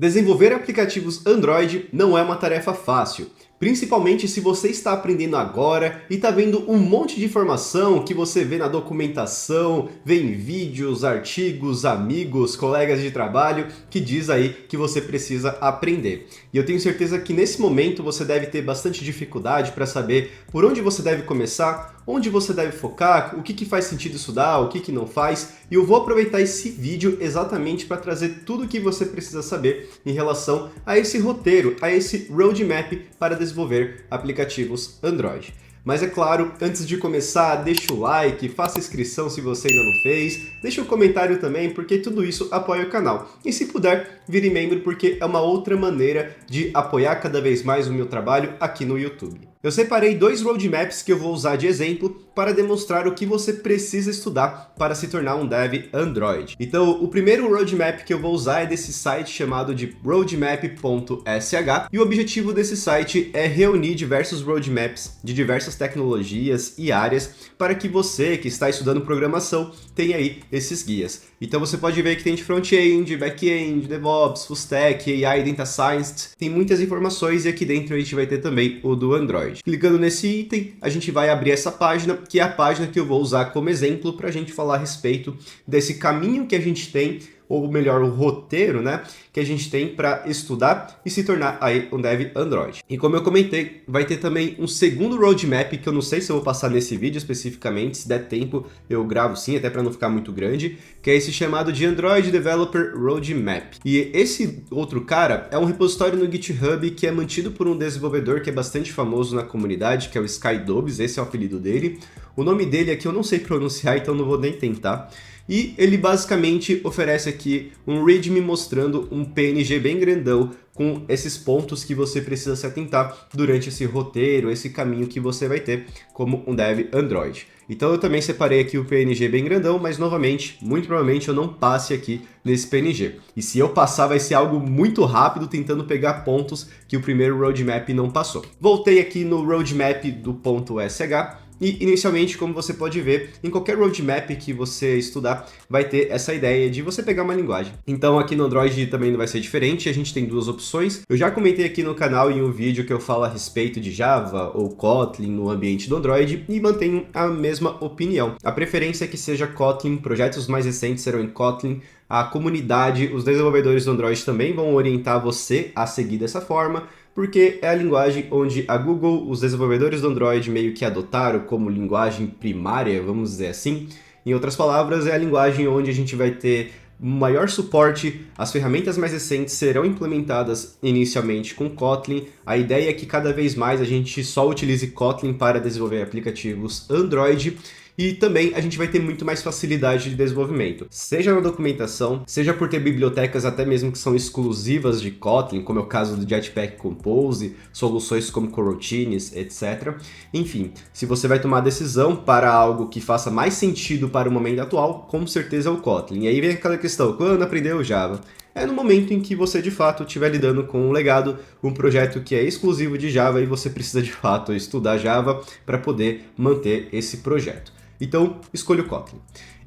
Desenvolver aplicativos Android não é uma tarefa fácil, principalmente se você está aprendendo agora e está vendo um monte de informação que você vê na documentação, vê em vídeos, artigos, amigos, colegas de trabalho, que diz aí que você precisa aprender. E eu tenho certeza que nesse momento você deve ter bastante dificuldade para saber por onde você deve começar, onde você deve focar, o que faz sentido estudar, o que não faz, e eu vou aproveitar esse vídeo exatamente para trazer tudo o que você precisa saber em relação a esse roteiro, a esse roadmap para desenvolver aplicativos Android. Mas é claro, antes de começar, deixa o like, faça inscrição se você ainda não fez, deixa um comentário também, porque tudo isso apoia o canal. E se puder, vire membro, porque é uma outra maneira de apoiar cada vez mais o meu trabalho aqui no YouTube. Eu separei dois roadmaps que eu vou usar de exemplo para demonstrar o que você precisa estudar para se tornar um dev Android. Então, o primeiro roadmap que eu vou usar é desse site chamado de roadmap.sh, e o objetivo desse site é reunir diversos roadmaps de diversas tecnologias e áreas para que você que está estudando programação tenha aí esses guias. Então você pode ver que tem de front-end, back-end, DevOps, Full Stack, AI, Data Science, tem muitas informações e aqui dentro a gente vai ter também o do Android. Clicando nesse item, a gente vai abrir essa página, que é a página que eu vou usar como exemplo para a gente falar a respeito desse caminho que a gente tem, ou melhor, o roteiro, né, que a gente tem para estudar e se tornar aí um dev Android. E como eu comentei, vai ter também um segundo roadmap que eu não sei se eu vou passar nesse vídeo especificamente, se der tempo eu gravo sim, até para não ficar muito grande, que é esse chamado de Android Developer Roadmap. E esse outro cara é um repositório no GitHub que é mantido por um desenvolvedor que é bastante famoso na comunidade, que é o Skydobs, esse é o apelido dele. O nome dele aqui eu não sei pronunciar, então não vou nem tentar. E ele basicamente oferece aqui um README mostrando um PNG bem grandão com esses pontos que você precisa se atentar durante esse roteiro, esse caminho que você vai ter como um dev Android. Então eu também separei aqui o PNG bem grandão, mas novamente, muito provavelmente eu não passe aqui nesse PNG. E se eu passar vai ser algo muito rápido, tentando pegar pontos que o primeiro roadmap não passou. Voltei aqui no roadmap do ponto .sh. E inicialmente, como você pode ver, em qualquer roadmap que você estudar, vai ter essa ideia de você pegar uma linguagem. Então aqui no Android também não vai ser diferente, a gente tem duas opções. Eu já comentei aqui no canal em um vídeo que eu falo a respeito de Java ou Kotlin no ambiente do Android e mantenho a mesma opinião. A preferência é que seja Kotlin, projetos mais recentes serão em Kotlin. A comunidade, os desenvolvedores do Android também vão orientar você a seguir dessa forma, porque é a linguagem onde a Google, os desenvolvedores do Android meio que adotaram como linguagem primária, vamos dizer assim. Em outras palavras, é a linguagem onde a gente vai ter maior suporte, as ferramentas mais recentes serão implementadas inicialmente com Kotlin. A ideia é que cada vez mais a gente só utilize Kotlin para desenvolver aplicativos Android. E também a gente vai ter muito mais facilidade de desenvolvimento, seja na documentação, seja por ter bibliotecas até mesmo que são exclusivas de Kotlin, como é o caso do Jetpack Compose, soluções como Coroutines, etc. Enfim, se você vai tomar decisão para algo que faça mais sentido para o momento atual, com certeza é o Kotlin. E aí vem aquela questão, quando aprendeu Java? É no momento em que você de fato estiver lidando com um legado, um projeto que é exclusivo de Java e você precisa de fato estudar Java para poder manter esse projeto. Então, escolha o Kotlin.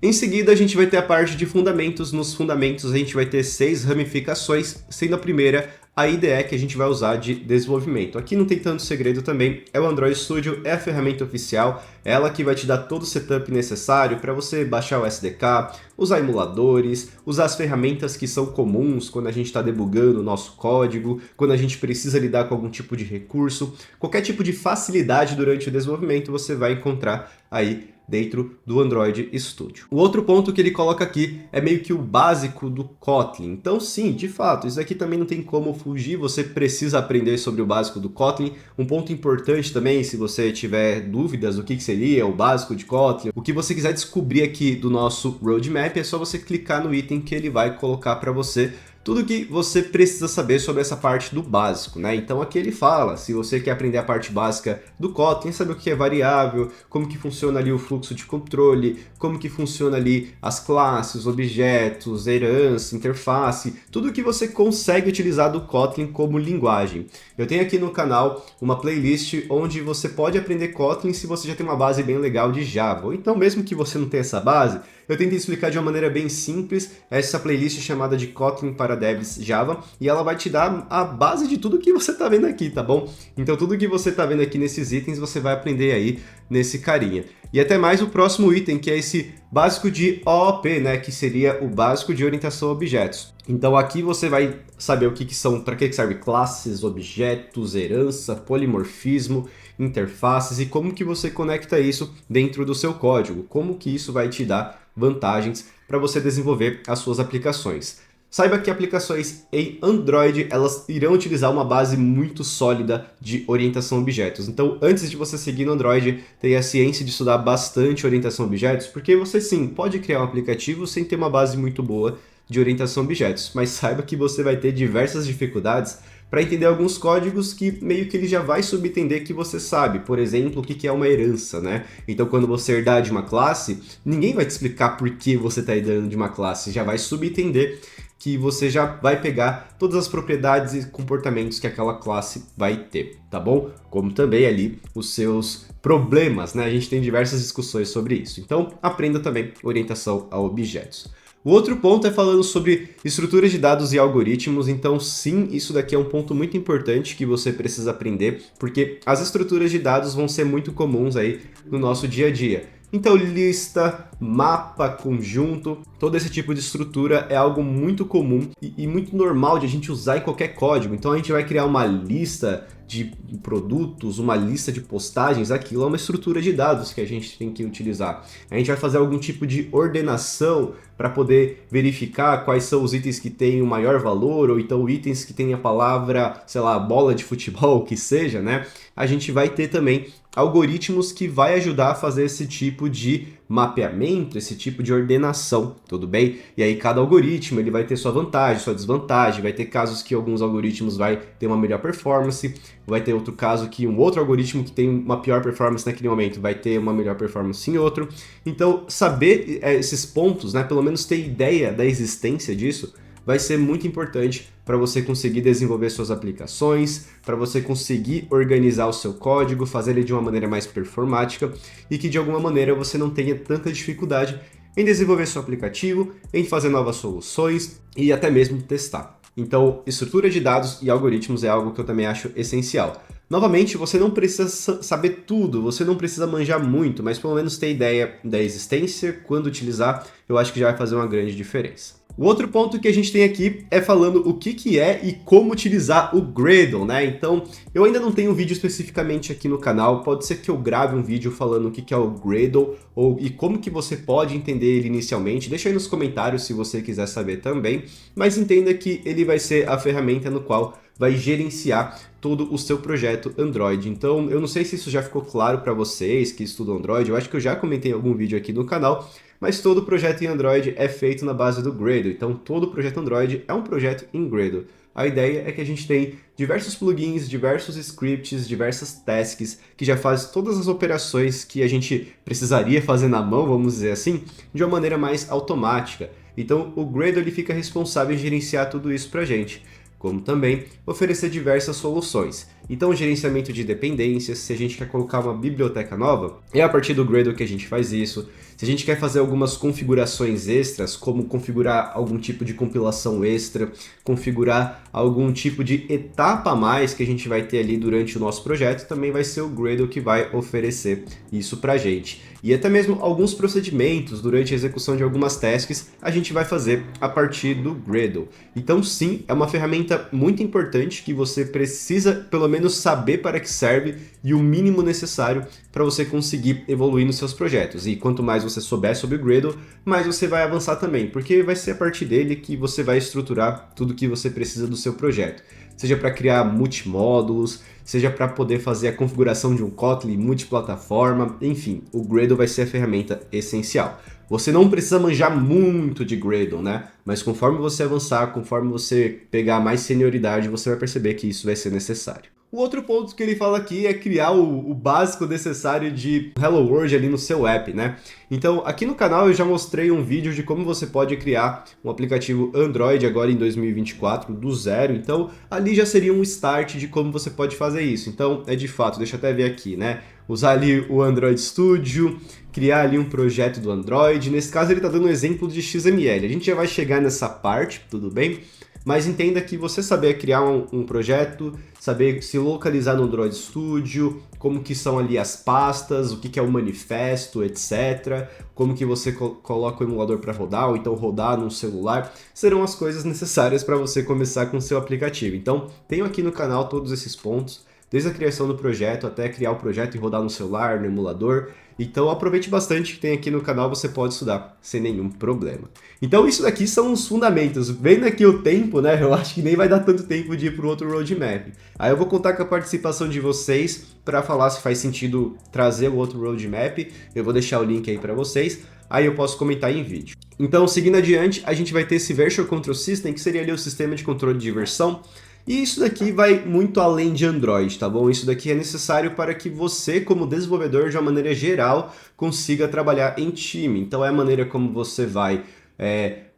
Em seguida, a gente vai ter a parte de fundamentos. Nos fundamentos, a gente vai ter 6 ramificações, sendo a primeira a IDE que a gente vai usar de desenvolvimento. Aqui não tem tanto segredo também, é o Android Studio, é a ferramenta oficial, é ela que vai te dar todo o setup necessário para você baixar o SDK, usar emuladores, usar as ferramentas que são comuns quando a gente está debugando o nosso código, quando a gente precisa lidar com algum tipo de recurso. Qualquer tipo de facilidade durante o desenvolvimento você vai encontrar aí dentro do Android Studio. O outro ponto que ele coloca aqui é meio que o básico do Kotlin. Então sim, de fato, isso aqui também não tem como fugir, você precisa aprender sobre o básico do Kotlin. Um ponto importante também, se você tiver dúvidas do que seria o básico de Kotlin, o que você quiser descobrir aqui do nosso roadmap, é só você clicar no item que ele vai colocar para você tudo que você precisa saber sobre essa parte do básico, né? Então aqui ele fala, se você quer aprender a parte básica do Kotlin, saber o que é variável, como que funciona ali o fluxo de controle, como que funciona ali as classes, objetos, herança, interface, tudo que você consegue utilizar do Kotlin como linguagem. Eu tenho aqui no canal uma playlist onde você pode aprender Kotlin se você já tem uma base bem legal de Java, ou então mesmo que você não tenha essa base, eu tentei explicar de uma maneira bem simples essa playlist chamada de Kotlin para Devs Java, e ela vai te dar a base de tudo que você está vendo aqui, tá bom? Então tudo que você está vendo aqui nesses itens, você vai aprender aí nesse carinha. E até mais o próximo item, que é esse básico de OOP, né, que seria o básico de orientação a objetos. Então aqui você vai saber o que são, para que serve classes, objetos, herança, polimorfismo, interfaces e como que você conecta isso dentro do seu código, como que isso vai te dar vantagens para você desenvolver as suas aplicações. Saiba que aplicações em Android, elas irão utilizar uma base muito sólida de orientação a objetos. Então, antes de você seguir no Android, tenha a ciência de estudar bastante orientação a objetos, porque você sim pode criar um aplicativo sem ter uma base muito boa de orientação a objetos, mas saiba que você vai ter diversas dificuldades para entender alguns códigos que meio que ele já vai subentender que você sabe. Por exemplo, o que é uma herança, né? Então, quando você herdar de uma classe, ninguém vai te explicar por que você está herdando de uma classe, já vai subentender que você já vai pegar todas as propriedades e comportamentos que aquela classe vai ter, tá bom? Como também ali os seus problemas, né? A gente tem diversas discussões sobre isso. Então, aprenda também orientação a objetos. O outro ponto é falando sobre estruturas de dados e algoritmos, então sim, isso daqui é um ponto muito importante que você precisa aprender, porque as estruturas de dados vão ser muito comuns aí no nosso dia a dia. Então lista, mapa, conjunto, todo esse tipo de estrutura é algo muito comum e muito normal de a gente usar em qualquer código. Então a gente vai criar uma lista de produtos, uma lista de postagens, aquilo é uma estrutura de dados que a gente tem que utilizar. A gente vai fazer algum tipo de ordenação para poder verificar quais são os itens que têm o maior valor, ou então itens que têm a palavra, sei lá, bola de futebol, que seja, né? A gente vai ter também algoritmos que vai ajudar a fazer esse tipo de mapeamento, esse tipo de ordenação, tudo bem? E aí cada algoritmo ele vai ter sua vantagem, sua desvantagem, vai ter casos que alguns algoritmos vai ter uma melhor performance, vai ter outro caso que um outro algoritmo que tem uma pior performance naquele momento vai ter uma melhor performance em outro. Então saber esses pontos, né, pelo menos ter ideia da existência disso, vai ser muito importante para você conseguir desenvolver suas aplicações, para você conseguir organizar o seu código, fazer ele de uma maneira mais performática e que de alguma maneira você não tenha tanta dificuldade em desenvolver seu aplicativo, em fazer novas soluções e até mesmo testar. Então, estrutura de dados e algoritmos é algo que eu também acho essencial. Novamente, você não precisa saber tudo, você não precisa manjar muito, mas pelo menos ter ideia da existência, quando utilizar, eu acho que já vai fazer uma grande diferença. O outro ponto que a gente tem aqui é falando o que é e como utilizar o Gradle, né? Então, eu ainda não tenho um vídeo especificamente aqui no canal, pode ser que eu grave um vídeo falando o que é o Gradle e como que você pode entender ele inicialmente. Deixa aí nos comentários se você quiser saber também, mas entenda que ele vai ser a ferramenta no qual vai gerenciar todo o seu projeto Android. Então, eu não sei se isso já ficou claro para vocês que estudam Android, eu acho que eu já comentei em algum vídeo aqui no canal, mas todo projeto em Android é feito na base do Gradle, então todo projeto Android é um projeto em Gradle. A ideia é que a gente tem diversos plugins, diversos scripts, diversas tasks que já fazem todas as operações que a gente precisaria fazer na mão, vamos dizer assim, de uma maneira mais automática. Então o Gradle ele fica responsável em gerenciar tudo isso pra gente, como também oferecer diversas soluções. Então o gerenciamento de dependências, se a gente quer colocar uma biblioteca nova, é a partir do Gradle que a gente faz isso. Se a gente quer fazer algumas configurações extras, como configurar algum tipo de compilação extra, configurar algum tipo de etapa a mais que a gente vai ter ali durante o nosso projeto, também vai ser o Gradle que vai oferecer isso pra gente. E até mesmo alguns procedimentos durante a execução de algumas tasks, a gente vai fazer a partir do Gradle. Então sim, é uma ferramenta muito importante que você precisa pelo menos saber para que serve e o mínimo necessário para você conseguir evoluir nos seus projetos. E quanto mais você souber sobre o Gradle, mais você vai avançar também, porque vai ser a partir dele que você vai estruturar tudo que você precisa do seu projeto. Seja para criar multimódulos, seja para poder fazer a configuração de um Kotlin multiplataforma, enfim, o Gradle vai ser a ferramenta essencial. Você não precisa manjar muito de Gradle, né? Mas conforme você avançar, conforme você pegar mais senioridade, você vai perceber que isso vai ser necessário. O outro ponto que ele fala aqui é criar o básico necessário de Hello World ali no seu app, né? Então, aqui no canal eu já mostrei um vídeo de como você pode criar um aplicativo Android agora em 2024 do zero. Então, ali já seria um start de como você pode fazer isso. Então, é de fato, deixa eu até ver aqui, né? Usar ali o Android Studio, criar ali um projeto do Android. Nesse caso, ele está dando um exemplo de XML. A gente já vai chegar nessa parte, tudo bem? Mas entenda que você saber criar um projeto, saber se localizar no Android Studio, como que são ali as pastas, o que que é o manifesto, etc. Como que você coloca o emulador para rodar, ou então rodar num celular, serão as coisas necessárias para você começar com o seu aplicativo. Então, tenho aqui no canal todos esses pontos, desde a criação do projeto até criar o projeto e rodar no celular, no emulador. Então aproveite bastante que tem aqui no canal, você pode estudar sem nenhum problema. Então isso daqui são os fundamentos. Vendo aqui o tempo, né, eu acho que nem vai dar tanto tempo de ir para o outro roadmap. Aí eu vou contar com a participação de vocês para falar se faz sentido trazer o outro roadmap. Eu vou deixar o link aí para vocês, aí eu posso comentar em vídeo. Então seguindo adiante, a gente vai ter esse Version Control System, que seria ali o sistema de controle de versão. E isso daqui vai muito além de Android, tá bom? Isso daqui é necessário para que você, como desenvolvedor, de uma maneira geral, consiga trabalhar em time. Então é a maneira como você vai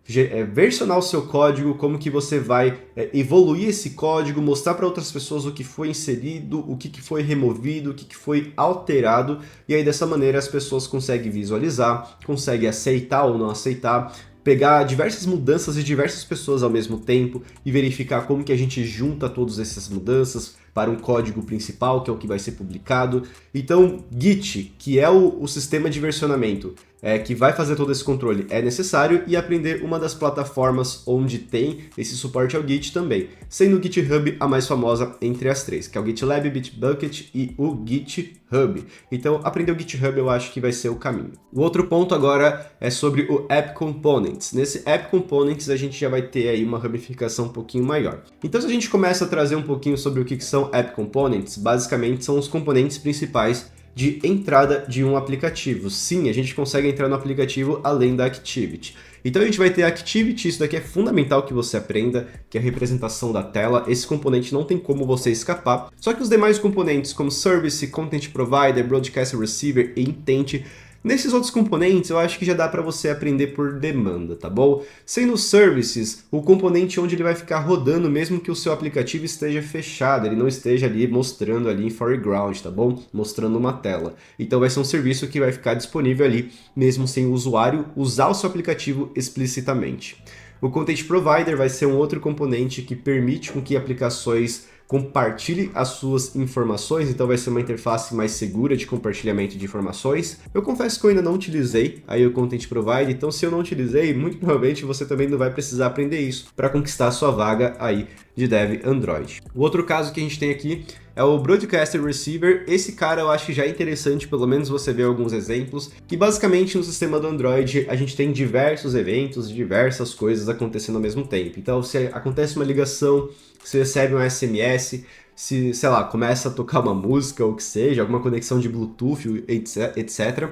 versionar o seu código, como que você vai evoluir esse código, mostrar para outras pessoas o que foi inserido, o que foi removido, o que foi alterado. E aí dessa maneira as pessoas conseguem visualizar, conseguem aceitar ou não aceitar, pegar diversas mudanças de diversas pessoas ao mesmo tempo e verificar como que a gente junta todas essas mudanças para um código principal, que é o que vai ser publicado. Então, Git, que é o sistema de versionamento, que vai fazer todo esse controle, é necessário, e aprender uma das plataformas onde tem esse suporte ao Git também, sendo o GitHub a mais famosa entre as três, que é o GitLab, Bitbucket e o GitHub. Então, aprender o GitHub eu acho que vai ser o caminho. O outro ponto agora é sobre o App Components. Nesse App Components a gente já vai ter aí uma ramificação um pouquinho maior. Então, se a gente começa a trazer um pouquinho sobre o que são App Components, basicamente são os componentes principais de entrada de um aplicativo. Sim, a gente consegue entrar no aplicativo além da Activity. Então a gente vai ter a Activity, isso daqui é fundamental que você aprenda, que é a representação da tela. Esse componente não tem como você escapar. Só que os demais componentes, como Service, Content Provider, Broadcast Receiver e Intent, nesses outros componentes, eu acho que já dá para você aprender por demanda, tá bom? Sendo Services, o componente onde ele vai ficar rodando mesmo que o seu aplicativo esteja fechado, ele não esteja ali mostrando ali em foreground, tá bom? Mostrando uma tela. Então vai ser um serviço que vai ficar disponível ali, mesmo sem o usuário usar o seu aplicativo explicitamente. O Content Provider vai ser um outro componente que permite com que aplicações compartilhe as suas informações, então vai ser uma interface mais segura de compartilhamento de informações. Eu confesso que eu ainda não utilizei aí o Content Provider, então se eu não utilizei, muito provavelmente você também não vai precisar aprender isso para conquistar a sua vaga aí de Dev Android. O outro caso que a gente tem aqui é o Broadcast Receiver. Esse cara eu acho que já é interessante, pelo menos você ver alguns exemplos, que basicamente no sistema do Android a gente tem diversos eventos, diversas coisas acontecendo ao mesmo tempo. Então se acontece uma ligação, você recebe um SMS, se, sei lá, começa a tocar uma música ou o que seja, alguma conexão de Bluetooth, etc.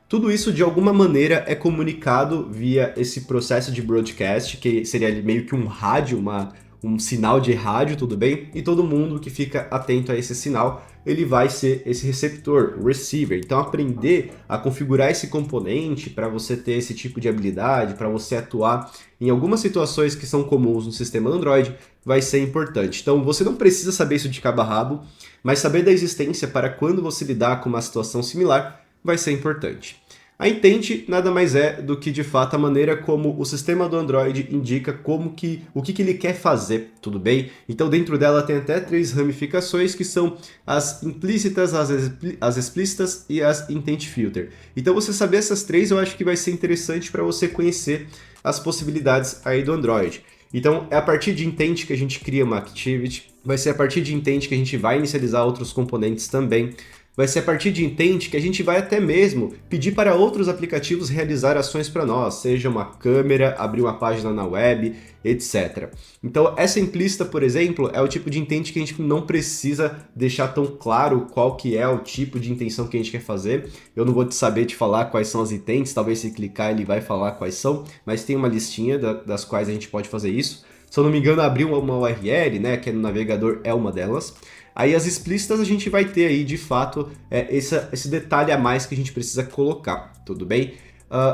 Tudo isso de alguma maneira é comunicado via esse processo de broadcast, que seria meio que um rádio, um sinal de rádio, tudo bem? E todo mundo que fica atento a esse sinal, ele vai ser esse receptor, o receiver. Então aprender a configurar esse componente para você ter esse tipo de habilidade, para você atuar em algumas situações que são comuns no sistema Android, vai ser importante. Então você não precisa saber isso de cabo a rabo, mas saber da existência para quando você lidar com uma situação similar vai ser importante. A Intent nada mais é do que, de fato, a maneira como o sistema do Android indica o que ele quer fazer, tudo bem? Então, dentro dela tem até 3 ramificações, que são as implícitas, as explícitas e as Intent Filter. Então, você saber essas 3, eu acho que vai ser interessante para você conhecer as possibilidades aí do Android. Então, é a partir de Intent que a gente cria uma Activity, vai ser a partir de Intent que a gente vai inicializar outros componentes também. Vai ser a partir de Intent que a gente vai até mesmo pedir para outros aplicativos realizar ações para nós, seja uma câmera, abrir uma página na web, etc. Então essa implícita, por exemplo, é o tipo de Intent que a gente não precisa deixar tão claro qual que é o tipo de intenção que a gente quer fazer. Eu não vou saber te falar quais são as intents, talvez se clicar ele vai falar quais são, mas tem uma listinha das quais a gente pode fazer isso. se eu não me engano, abrir uma URL, né, que é no navegador, é uma delas. Aí as explícitas a gente vai ter aí, de fato, esse detalhe a mais que a gente precisa colocar, tudo bem?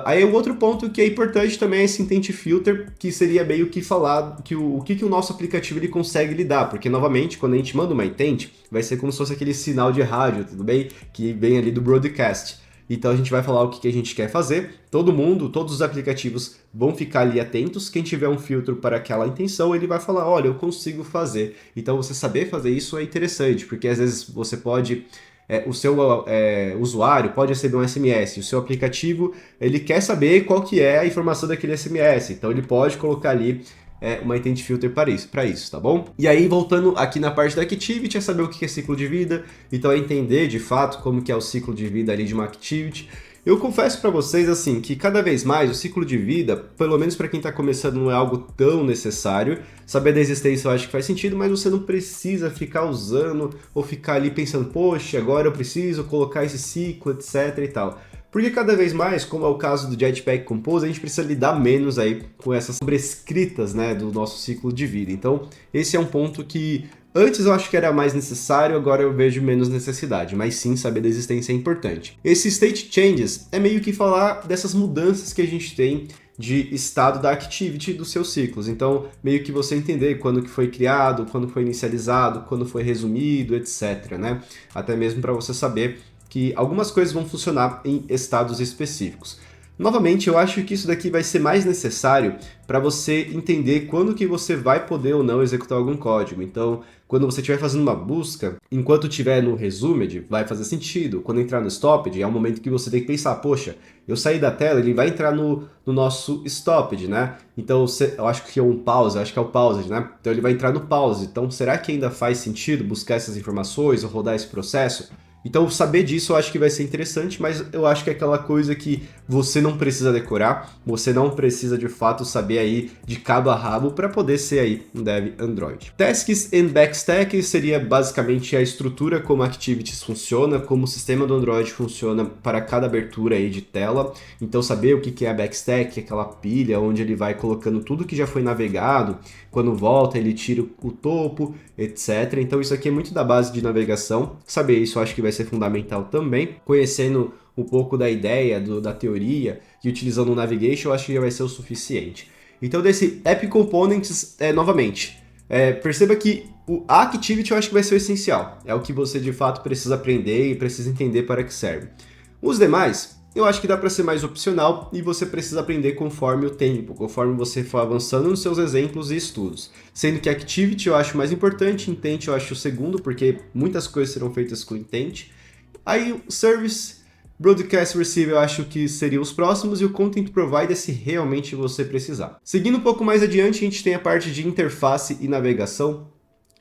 Aí o outro ponto que é importante também é esse intent filter, que seria meio que falar que o que o nosso aplicativo ele consegue lidar, porque novamente, quando a gente manda uma intent, vai ser como se fosse aquele sinal de rádio, tudo bem? Que vem ali do broadcast. Então a gente vai falar o que a gente quer fazer, todo mundo, todos os aplicativos vão ficar ali atentos, quem tiver um filtro para aquela intenção, ele vai falar, olha, eu consigo fazer. Então você saber fazer isso é interessante, porque às vezes você pode... o seu usuário pode receber um SMS, o seu aplicativo ele quer saber qual que é a informação daquele SMS, então ele pode colocar ali uma intent filter para isso, tá bom? E aí, voltando aqui na parte da Activity, é saber o que é ciclo de vida, então é entender de fato como que é o ciclo de vida ali de uma Activity. Eu confesso para vocês assim que cada vez mais o ciclo de vida, pelo menos para quem está começando, não é algo tão necessário. Saber da existência eu acho que faz sentido, mas você não precisa ficar usando ou ficar ali pensando, poxa, agora eu preciso colocar esse ciclo, etc e tal. Porque cada vez mais, como é o caso do Jetpack Compose, a gente precisa lidar menos aí com essas sobrescritas, né, do nosso ciclo de vida. Então, esse é um ponto que antes eu acho que era mais necessário, agora eu vejo menos necessidade, mas sim, saber da existência é importante. Esse state changes é meio que falar dessas mudanças que a gente tem de estado da activity dos seus ciclos. Então, meio que você entender quando que foi criado, quando foi inicializado, quando foi resumido, etc, né? Até mesmo para você saber que algumas coisas vão funcionar em estados específicos. Novamente, eu acho que isso daqui vai ser mais necessário para você entender quando que você vai poder ou não executar algum código. Então, quando você estiver fazendo uma busca, enquanto estiver no resumed, vai fazer sentido. Quando entrar no stopped, é um momento que você tem que pensar, poxa, eu saí da tela, ele vai entrar no nosso stopped, né? Então, eu acho que é um pause, acho que é o paused, né? Então, ele vai entrar no pause. Então, será que ainda faz sentido buscar essas informações ou rodar esse processo? Então, saber disso eu acho que vai ser interessante, mas eu acho que é aquela coisa que você não precisa decorar, você não precisa de fato saber aí de cabo a rabo para poder ser aí um dev Android. Tasks and Backstack seria basicamente a estrutura como a Activities funciona, como o sistema do Android funciona para cada abertura aí de tela. Então, saber o que é a Backstack, aquela pilha onde ele vai colocando tudo que já foi navegado, quando volta ele tira o topo, etc. Então, isso aqui é muito da base de navegação. Saber isso eu acho que vai ser fundamental também. Conhecendo um pouco da ideia, da teoria e utilizando o Navigation, eu acho que já vai ser o suficiente. Então, desse App Components, novamente, perceba que o Activity eu acho que vai ser o essencial. É o que você de fato precisa aprender e precisa entender para que serve. Os demais, eu acho que dá para ser mais opcional e você precisa aprender conforme o tempo, conforme você for avançando nos seus exemplos e estudos. Sendo que Activity eu acho mais importante, Intent eu acho o segundo, porque muitas coisas serão feitas com Intent. Aí o Service, Broadcast Receive eu acho que seriam os próximos e o Content Provider se realmente você precisar. Seguindo um pouco mais adiante, a gente tem a parte de interface e navegação.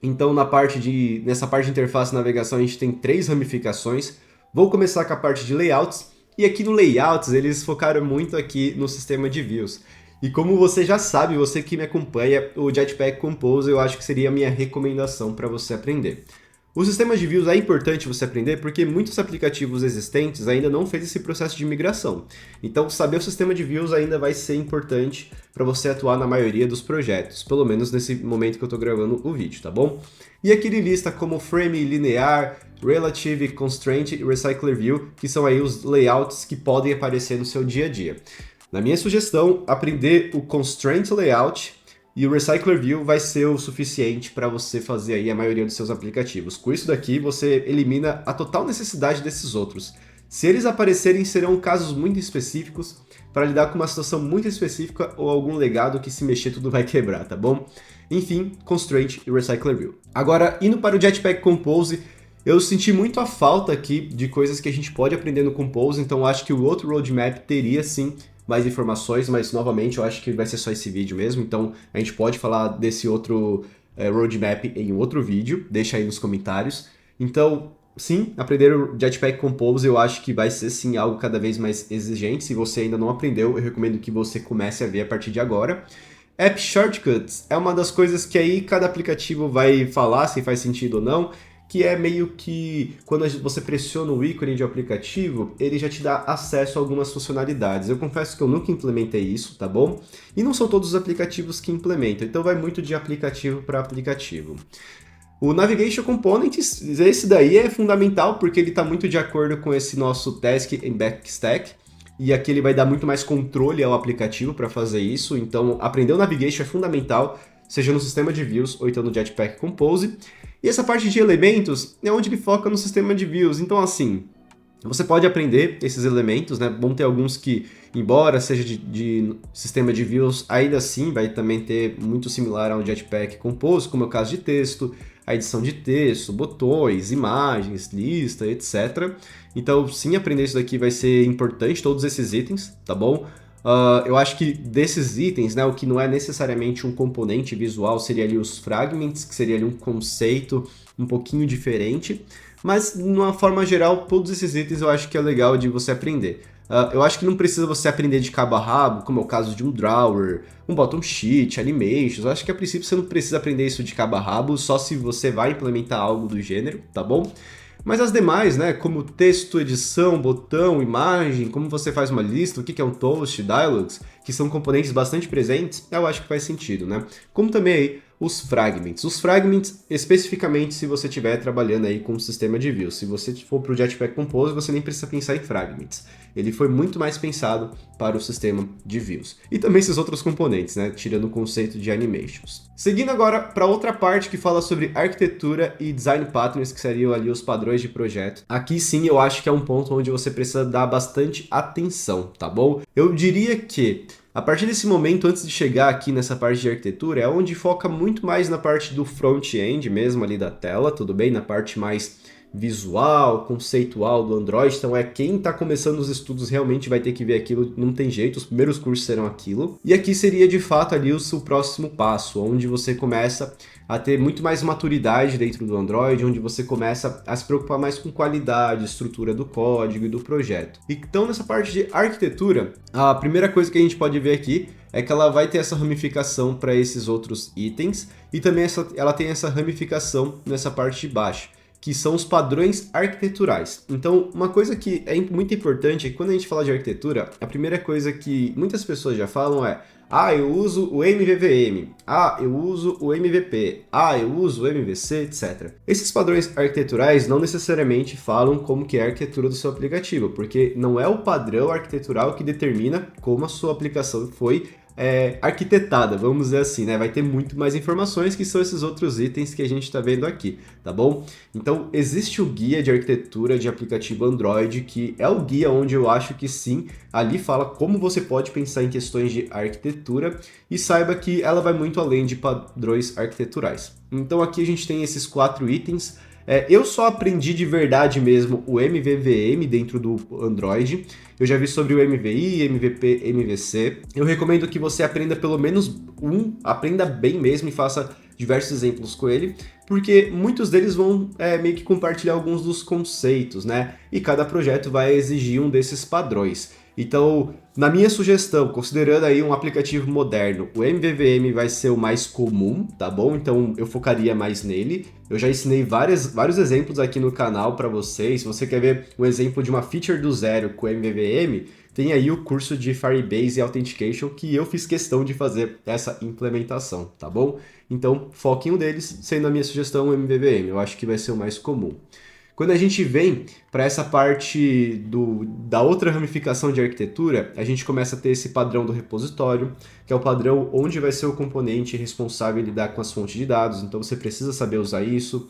Então nessa parte de interface e navegação a gente tem 3 ramificações. Vou começar com a parte de layouts. E aqui no Layouts, eles focaram muito aqui no sistema de views. E como você já sabe, você que me acompanha, o Jetpack Compose eu acho que seria a minha recomendação para você aprender. O sistema de views é importante você aprender porque muitos aplicativos existentes ainda não fez esse processo de migração. Então, saber o sistema de views ainda vai ser importante para você atuar na maioria dos projetos, pelo menos nesse momento que eu estou gravando o vídeo, tá bom? E aqui ele lista como Frame Linear, Relative, Constraint e Recycler View, que são aí os layouts que podem aparecer no seu dia a dia. Na minha sugestão, aprender o Constraint Layout e o Recycler View vai ser o suficiente para você fazer aí a maioria dos seus aplicativos. Com isso daqui, você elimina a total necessidade desses outros. Se eles aparecerem, serão casos muito específicos para lidar com uma situação muito específica ou algum legado que se mexer tudo vai quebrar, tá bom? Enfim, Constraint e Recycler View. Agora, indo para o Jetpack Compose, eu senti muito a falta aqui de coisas que a gente pode aprender no Compose, então acho que o outro roadmap teria sim mais informações, mas novamente eu acho que vai ser só esse vídeo mesmo, então a gente pode falar desse outro roadmap em um outro vídeo, deixa aí nos comentários. Então, sim, aprender o Jetpack Compose eu acho que vai ser sim algo cada vez mais exigente. Se você ainda não aprendeu, eu recomendo que você comece a ver a partir de agora. App Shortcuts é uma das coisas que aí cada aplicativo vai falar se faz sentido ou não, que é meio que quando você pressiona o ícone de aplicativo, ele já te dá acesso a algumas funcionalidades. Eu confesso que eu nunca implementei isso, tá bom? E não são todos os aplicativos que implementam, então vai muito de aplicativo para aplicativo. O Navigation Components, esse daí é fundamental porque ele está muito de acordo com esse nosso Task and Backstack, e aqui ele vai dar muito mais controle ao aplicativo para fazer isso, então aprender o Navigation é fundamental, seja no sistema de views ou então no Jetpack Compose. E essa parte de elementos é onde ele foca no sistema de views, então assim, você pode aprender esses elementos, né? Vão ter alguns que, embora seja de sistema de views, ainda assim vai também ter muito similar ao Jetpack Compose, como é o caso de texto, a edição de texto, botões, imagens, lista, etc. Então, sim, aprender isso daqui vai ser importante, todos esses itens, tá bom? Eu acho que desses itens, né, o que não é necessariamente um componente visual seria ali os fragments, que seria ali um conceito um pouquinho diferente, mas, de uma forma geral, todos esses itens eu acho que é legal de você aprender. Eu acho que não precisa você aprender de cabo a rabo, como é o caso de um drawer, um bottom sheet, animations. Eu acho que a princípio você não precisa aprender isso de cabo a rabo, só se você vai implementar algo do gênero, tá bom? Mas as demais, né, como texto, edição, botão, imagem, como você faz uma lista, o que é um toast, dialogues, que são componentes bastante presentes, eu acho que faz sentido, né? Como também aí os fragments. Os fragments, especificamente se você estiver trabalhando aí com o sistema de views. Se você for para o Jetpack Compose, você nem precisa pensar em fragments. Ele foi muito mais pensado para o sistema de views. E também esses outros componentes, né? Tirando o conceito de animations. Seguindo agora para outra parte que fala sobre arquitetura e design patterns, que seriam ali os padrões de projeto. Aqui sim eu acho que é um ponto onde você precisa dar bastante atenção, tá bom? Eu diria que a partir desse momento, antes de chegar aqui nessa parte de arquitetura, é onde foca muito mais na parte do front-end mesmo ali da tela, tudo bem? Na parte mais visual, conceitual do Android, então quem está começando os estudos realmente vai ter que ver aquilo, não tem jeito, os primeiros cursos serão aquilo. E aqui seria de fato ali o seu próximo passo, onde você começa a ter muito mais maturidade dentro do Android, onde você começa a se preocupar mais com qualidade, estrutura do código e do projeto. Então nessa parte de arquitetura, a primeira coisa que a gente pode ver aqui é que ela vai ter essa ramificação para esses outros itens, e também ela tem essa ramificação nessa parte de baixo, que são os padrões arquiteturais. Então, uma coisa que é muito importante é que quando a gente fala de arquitetura, a primeira coisa que muitas pessoas já falam é: eu uso o MVVM, eu uso o MVP, eu uso o MVC, etc. Esses padrões arquiteturais não necessariamente falam como que é a arquitetura do seu aplicativo, porque não é o padrão arquitetural que determina como a sua aplicação foi arquitetada, vamos dizer assim, né? Vai ter muito mais informações, que são esses outros itens que a gente está vendo aqui, tá bom? Então, existe o guia de arquitetura de aplicativo Android, que é o guia onde eu acho que sim, ali fala como você pode pensar em questões de arquitetura, e saiba que ela vai muito além de padrões arquiteturais. Então, aqui a gente tem esses 4 itens. Eu só aprendi de verdade mesmo o MVVM dentro do Android. Eu já vi sobre o MVI, MVP, MVC. Eu recomendo que você aprenda pelo menos aprenda bem mesmo e faça diversos exemplos com ele, porque muitos deles vão meio que compartilhar alguns dos conceitos, né? E cada projeto vai exigir um desses padrões. Então, na minha sugestão, considerando aí um aplicativo moderno, o MVVM vai ser o mais comum, tá bom? Então, eu focaria mais nele. Eu já ensinei vários exemplos aqui no canal para vocês. Se você quer ver um exemplo de uma feature do zero com o MVVM, tem aí o curso de Firebase Authentication que eu fiz questão de fazer essa implementação, tá bom? Então, foque em um deles, sendo a minha sugestão o MVVM. Eu acho que vai ser o mais comum. Quando a gente vem para essa parte da outra ramificação de arquitetura, a gente começa a ter esse padrão do repositório, que é o padrão onde vai ser o componente responsável em lidar com as fontes de dados, então você precisa saber usar isso.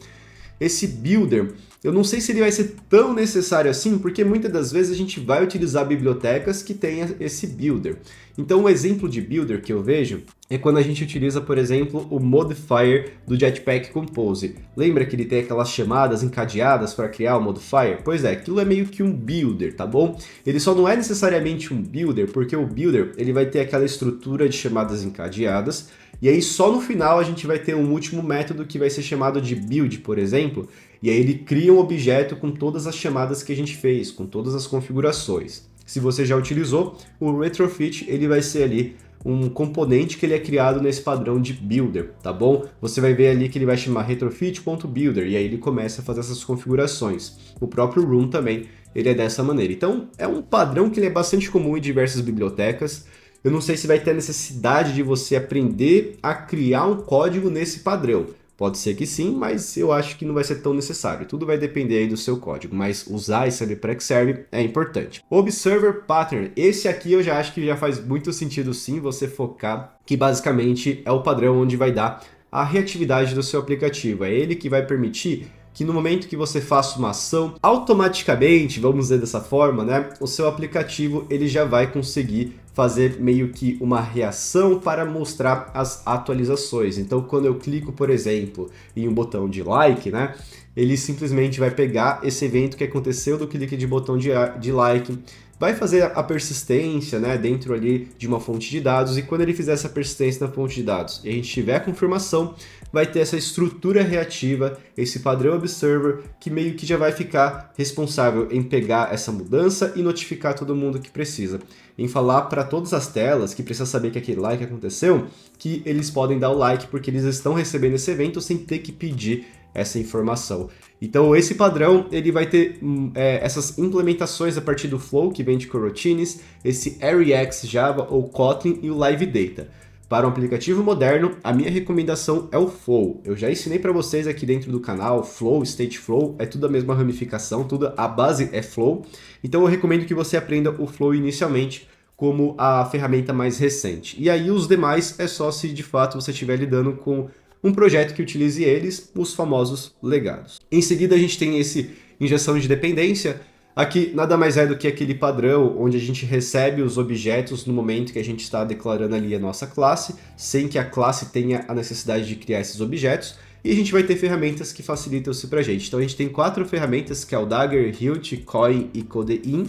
Esse builder, eu não sei se ele vai ser tão necessário assim, porque muitas das vezes a gente vai utilizar bibliotecas que tenham esse builder. Então, um exemplo de builder que eu vejo é quando a gente utiliza, por exemplo, o modifier do Jetpack Compose. Lembra que ele tem aquelas chamadas encadeadas para criar o modifier? Pois é, aquilo é meio que um builder, tá bom? Ele só não é necessariamente um builder, porque o builder ele vai ter aquela estrutura de chamadas encadeadas, e aí só no final a gente vai ter um último método que vai ser chamado de build, por exemplo, e aí ele cria um objeto com todas as chamadas que a gente fez, com todas as configurações. Se você já utilizou, o retrofit ele vai ser ali um componente que ele é criado nesse padrão de builder, tá bom? Você vai ver ali que ele vai chamar retrofit.builder e aí ele começa a fazer essas configurações. O próprio Room também, ele é dessa maneira. Então, é um padrão que ele é bastante comum em diversas bibliotecas. Eu não sei se vai ter a necessidade de você aprender a criar um código nesse padrão. Pode ser que sim, mas eu acho que não vai ser tão necessário. Tudo vai depender aí do seu código, mas usar e saber para que serve é importante. Observer Pattern, esse aqui eu já acho que já faz muito sentido sim você focar, que basicamente é o padrão onde vai dar a reatividade do seu aplicativo. É ele que vai permitir que no momento que você faça uma ação, automaticamente, vamos dizer dessa forma, né, o seu aplicativo ele já vai conseguir fazer meio que uma reação para mostrar as atualizações. Então, quando eu clico, por exemplo, em um botão de like, né, ele simplesmente vai pegar esse evento que aconteceu do clique de botão de like, vai fazer a persistência, né, dentro ali de uma fonte de dados, e quando ele fizer essa persistência na fonte de dados e a gente tiver a confirmação, vai ter essa estrutura reativa, esse padrão observer, que meio que já vai ficar responsável em pegar essa mudança e notificar todo mundo que precisa. Em falar para todas as telas que precisa saber que aquele like aconteceu, que eles podem dar o like porque eles estão recebendo esse evento sem ter que pedir essa informação. Então esse padrão ele vai ter essas implementações a partir do Flow, que vem de coroutines, esse ARIX Java ou Kotlin e o Live Data. Para um aplicativo moderno, a minha recomendação é o Flow. Eu já ensinei para vocês aqui dentro do canal, Flow, Stateflow, é tudo a mesma ramificação, tudo a base é Flow. Então eu recomendo que você aprenda o Flow inicialmente como a ferramenta mais recente. E aí os demais é só se de fato você estiver lidando com um projeto que utilize eles, os famosos legados. Em seguida a gente tem esse injeção de dependência. Aqui nada mais é do que aquele padrão onde a gente recebe os objetos no momento que a gente está declarando ali a nossa classe, sem que a classe tenha a necessidade de criar esses objetos, e a gente vai ter ferramentas que facilitam isso pra gente. Então a gente tem 4 ferramentas, que é o Dagger, Hilt, Coin e Codein.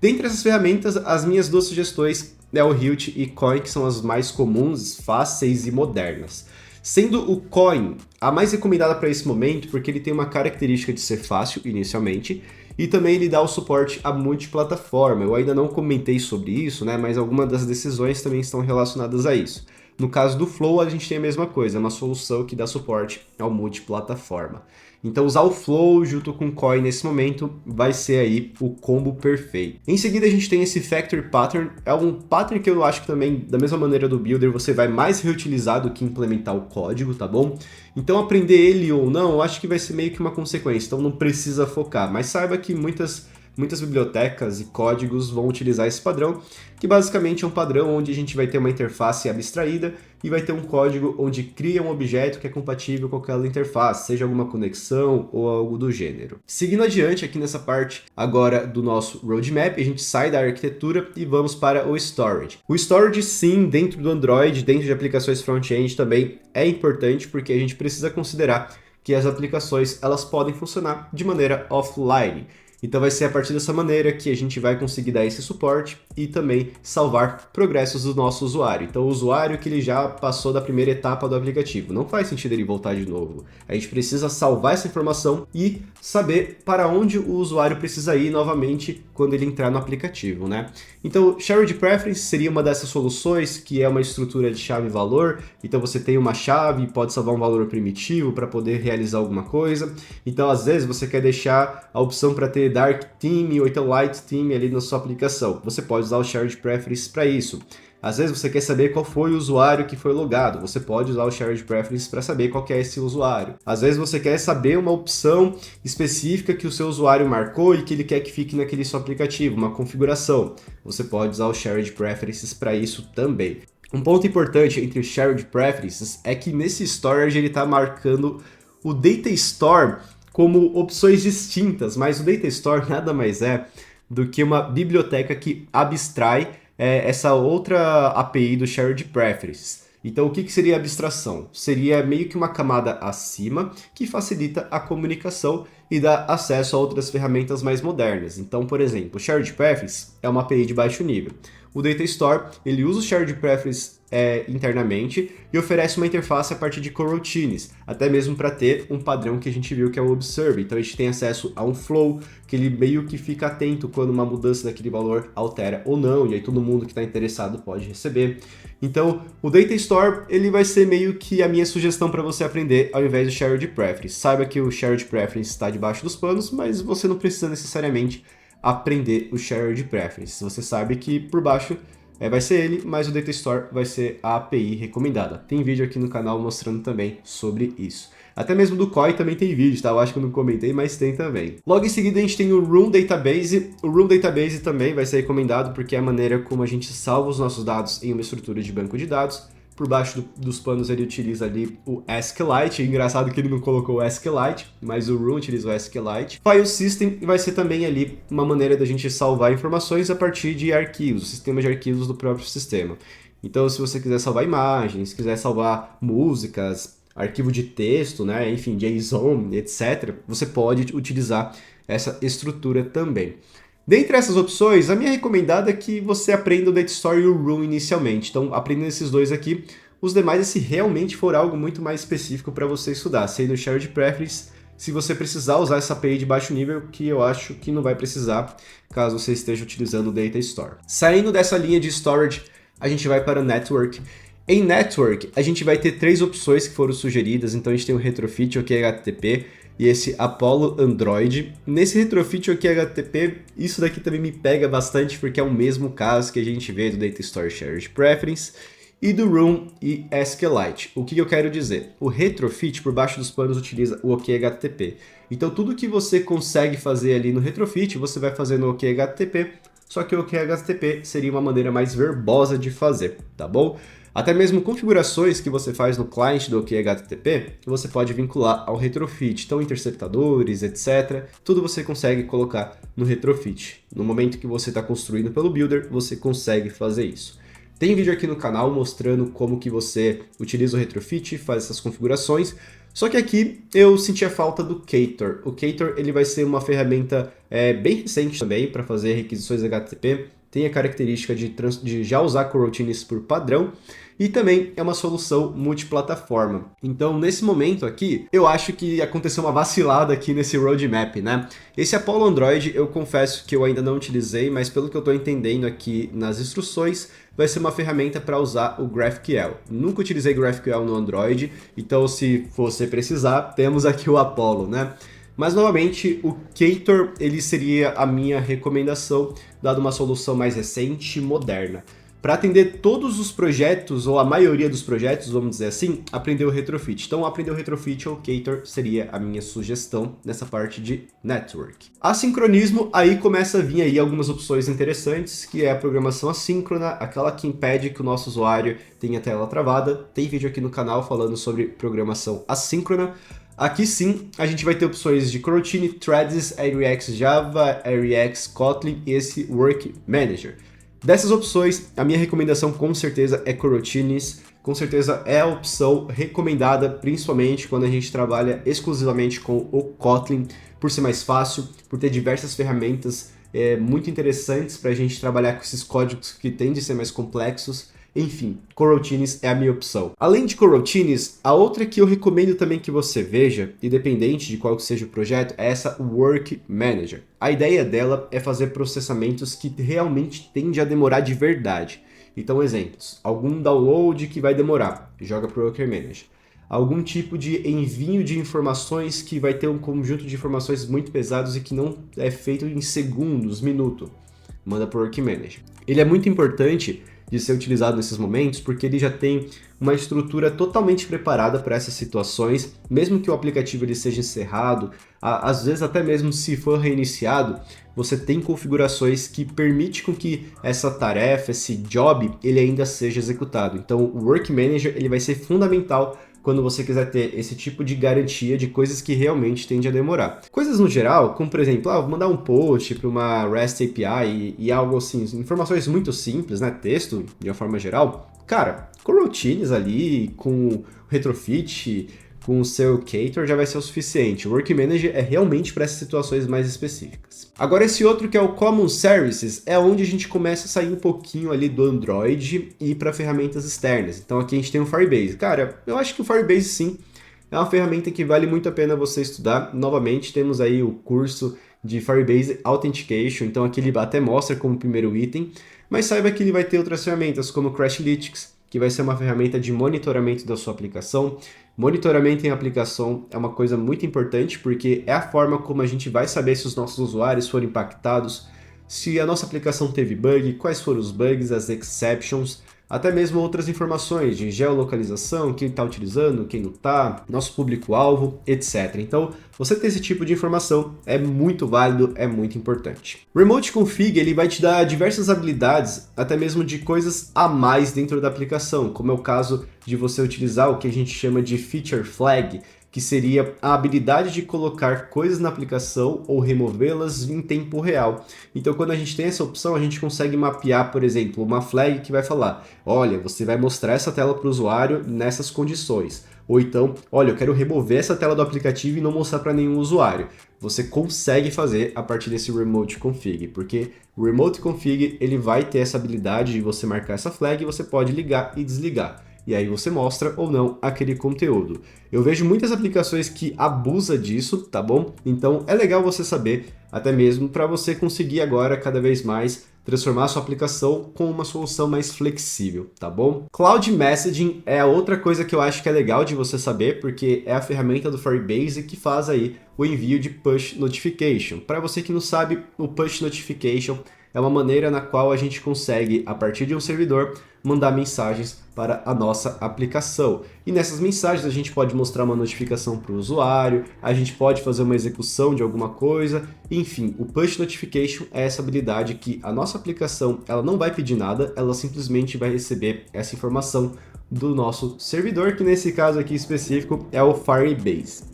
Dentre essas ferramentas, as minhas 2 sugestões é o Hilt e Coin, que são as mais comuns, fáceis e modernas. Sendo o Coin a mais recomendada para esse momento, porque ele tem uma característica de ser fácil inicialmente, e também ele dá o suporte a multiplataforma. Eu ainda não comentei sobre isso, né, mas algumas das decisões também estão relacionadas a isso. No caso do Flow, a gente tem a mesma coisa, é uma solução que dá suporte ao multiplataforma. Então usar o Flow junto com o Coin nesse momento vai ser aí o combo perfeito. Em seguida a gente tem esse Factory Pattern, é um pattern que eu acho que também, da mesma maneira do Builder, você vai mais reutilizar do que implementar o código, tá bom? Então aprender ele ou não, eu acho que vai ser meio que uma consequência, então não precisa focar, mas saiba que muitas bibliotecas e códigos vão utilizar esse padrão, que basicamente é um padrão onde a gente vai ter uma interface abstraída e vai ter um código onde cria um objeto que é compatível com aquela interface, seja alguma conexão ou algo do gênero. Seguindo adiante aqui nessa parte agora do nosso roadmap, a gente sai da arquitetura e vamos para o storage. O storage sim, dentro do Android, dentro de aplicações front-end também é importante, porque a gente precisa considerar que as aplicações elas podem funcionar de maneira offline. Então vai ser a partir dessa maneira que a gente vai conseguir dar esse suporte e também salvar progressos do nosso usuário. Então o usuário que ele já passou da primeira etapa do aplicativo, não faz sentido ele voltar de novo. A gente precisa salvar essa informação e saber para onde o usuário precisa ir novamente quando ele entrar no aplicativo, né? Então Shared Preference seria uma dessas soluções, que é uma estrutura de chave e valor. Então você tem uma chave e pode salvar um valor primitivo para poder realizar alguma coisa. Então às vezes você quer deixar a opção para ter Dark Theme ou então Light Theme ali na sua aplicação. Você pode usar o Shared Preference para isso. Às vezes você quer saber qual foi o usuário que foi logado. Você pode usar o Shared Preference para saber qual que é esse usuário. Às vezes você quer saber uma opção específica que o seu usuário marcou e que ele quer que fique naquele seu aplicativo, uma configuração. Você pode usar o Shared Preferences para isso também. Um ponto importante entre o Shared Preferences é que nesse storage ele está marcando o Data Store como opções distintas, mas o Data Store nada mais é do que uma biblioteca que abstrai essa outra API do Shared Preferences. Então o que seria a abstração? Seria meio que uma camada acima que facilita a comunicação e dá acesso a outras ferramentas mais modernas. Então, por exemplo, o Shared Preferences é uma API de baixo nível. o Data Store, ele usa o Shared Preference internamente e oferece uma interface a partir de coroutines, até mesmo para ter um padrão que a gente viu que é o Observe. Então a gente tem acesso a um flow, que ele meio que fica atento quando uma mudança daquele valor altera ou não, e aí todo mundo que está interessado pode receber. Então o Data Store ele vai ser meio que a minha sugestão para você aprender ao invés do Shared Preference. Saiba que o Shared Preference está debaixo dos panos, mas você não precisa necessariamente aprender o Shared Preference. Você sabe que por baixo vai ser ele, mas o Data Store vai ser a API recomendada. Tem vídeo aqui no canal mostrando também sobre isso. Até mesmo do COI também tem vídeo, tá? Eu acho que eu não comentei, mas tem também. Logo em seguida a gente tem o Room Database. O Room Database também vai ser recomendado porque é a maneira como a gente salva os nossos dados em uma estrutura de banco de dados. Por baixo dos panos ele utiliza ali o SQLite, engraçado que ele não colocou o SQLite, mas o Room utiliza o SQLite. File System vai ser também ali uma maneira da gente salvar informações a partir de arquivos, sistemas de arquivos do próprio sistema. Então se você quiser salvar imagens, quiser salvar músicas, arquivo de texto, né, enfim, JSON, etc., você pode utilizar essa estrutura também. Dentre essas opções, a minha recomendada é que você aprenda o Data Store e o Room inicialmente. Então, aprendendo esses dois aqui, os demais se realmente for algo muito mais específico para você estudar, sendo o Shared Preference, se você precisar usar essa API de baixo nível, que eu acho que não vai precisar, caso você esteja utilizando o Data Store. Saindo dessa linha de storage, a gente vai para o Network. Em Network, a gente vai ter três opções que foram sugeridas, então a gente tem o Retrofit, o HTTP, e esse Apollo Android. Nesse Retrofit aqui HTTP, isso daqui também me pega bastante porque é o mesmo caso que a gente vê do Data Store Shared Preference e do Room e SQLite. O que eu quero dizer? O Retrofit, por baixo dos panos, utiliza o OKHTTP. Então tudo que você consegue fazer ali no Retrofit, você vai fazer no OKHTTP, só que o OKHTTP seria uma maneira mais verbosa de fazer, tá bom? Até mesmo configurações que você faz no client do OKHTTP, você pode vincular ao Retrofit. Então, interceptadores, etc. Tudo você consegue colocar no Retrofit. No momento que você está construindo pelo Builder, você consegue fazer isso. Tem vídeo aqui no canal mostrando como que você utiliza o Retrofit, faz essas configurações. Só que aqui eu senti a falta do Ktor. O Ktor ele vai ser uma ferramenta bem recente também para fazer requisições HTTP. Tem a característica de já usar coroutines por padrão e também é uma solução multiplataforma. Então, nesse momento aqui, eu acho que aconteceu uma vacilada aqui nesse roadmap, né? Esse Apollo Android, eu confesso que eu ainda não utilizei, mas pelo que eu estou entendendo aqui nas instruções, vai ser uma ferramenta para usar o GraphQL. Nunca utilizei GraphQL no Android, então se você precisar, temos aqui o Apollo, né? Mas, novamente, o Ktor ele seria a minha recomendação, dado uma solução mais recente e moderna. Para atender todos os projetos, ou a maioria dos projetos, vamos dizer assim, aprender o Retrofit. Então, aprender o Retrofit ou Ktor seria a minha sugestão nessa parte de Network. Assincronismo, aí começa a vir aí algumas opções interessantes, que é a programação assíncrona, aquela que impede que o nosso usuário tenha a tela travada. Tem vídeo aqui no canal falando sobre programação assíncrona. Aqui sim, a gente vai ter opções de coroutine, threads, AREX Java, AREX Kotlin e esse Work Manager. Dessas opções, a minha recomendação com certeza é coroutines, com certeza é a opção recomendada, principalmente quando a gente trabalha exclusivamente com o Kotlin, por ser mais fácil, por ter diversas ferramentas muito interessantes para a gente trabalhar com esses códigos que tendem a ser mais complexos. Enfim, coroutines é a minha opção. Além de coroutines, a outra que eu recomendo também que você veja, independente de qual que seja o projeto, é essa Work Manager. A ideia dela é fazer processamentos que realmente tendem a demorar de verdade. Então, exemplos. Algum download que vai demorar, joga para o Work Manager. Algum tipo de envio de informações que vai ter um conjunto de informações muito pesados e que não é feito em segundos, minuto, manda para o Work Manager. Ele é muito importante de ser utilizado nesses momentos, porque ele já tem uma estrutura totalmente preparada para essas situações, mesmo que o aplicativo ele seja encerrado, às vezes até mesmo se for reiniciado, você tem configurações que permitem com que essa tarefa, esse job, ele ainda seja executado. Então o Work Manager ele vai ser fundamental quando você quiser ter esse tipo de garantia de coisas que realmente tendem a demorar. Coisas no geral, como por exemplo, vou mandar um post para uma REST API e algo assim, informações muito simples, né, texto de uma forma geral. Cara, coroutines ali, com retrofit, com o seu Ktor já vai ser o suficiente. O Work Manager é realmente para essas situações mais específicas. Agora esse outro que é o Common Services é onde a gente começa a sair um pouquinho ali do Android e ir para ferramentas externas. Então aqui a gente tem o Firebase. Cara, eu acho que o Firebase sim é uma ferramenta que vale muito a pena você estudar. Novamente, temos aí o curso de Firebase Authentication, então aqui ele até mostra como primeiro item, mas saiba que ele vai ter outras ferramentas como o Crashlytics, que vai ser uma ferramenta de monitoramento da sua aplicação. Monitoramento em aplicação é uma coisa muito importante, porque é a forma como a gente vai saber se os nossos usuários foram impactados, se a nossa aplicação teve bug, quais foram os bugs, as exceptions, até mesmo outras informações de geolocalização, quem está utilizando, quem não está, nosso público-alvo, etc. Então, você ter esse tipo de informação é muito válido, é muito importante. Remote Config ele vai te dar diversas habilidades, até mesmo de coisas a mais dentro da aplicação, como é o caso de você utilizar o que a gente chama de Feature Flag, que seria a habilidade de colocar coisas na aplicação ou removê-las em tempo real. Então, quando a gente tem essa opção, a gente consegue mapear, por exemplo, uma flag que vai falar, olha, você vai mostrar essa tela para o usuário nessas condições. Ou então, olha, eu quero remover essa tela do aplicativo e não mostrar para nenhum usuário. Você consegue fazer a partir desse Remote Config, porque o Remote Config ele vai ter essa habilidade de você marcar essa flag e você pode ligar e desligar. E aí você mostra ou não aquele conteúdo. Eu vejo muitas aplicações que abusam disso, tá bom? Então é legal você saber, até mesmo para você conseguir agora cada vez mais transformar a sua aplicação com uma solução mais flexível, tá bom? Cloud Messaging é a outra coisa que eu acho que é legal de você saber, porque é a ferramenta do Firebase que faz aí o envio de Push Notification. Para você que não sabe, o Push Notification é uma maneira na qual a gente consegue, a partir de um servidor, mandar mensagens para a nossa aplicação. E nessas mensagens a gente pode mostrar uma notificação para o usuário, a gente pode fazer uma execução de alguma coisa, enfim, o Push Notification é essa habilidade que a nossa aplicação ela não vai pedir nada, ela simplesmente vai receber essa informação do nosso servidor, que nesse caso aqui específico é o Firebase.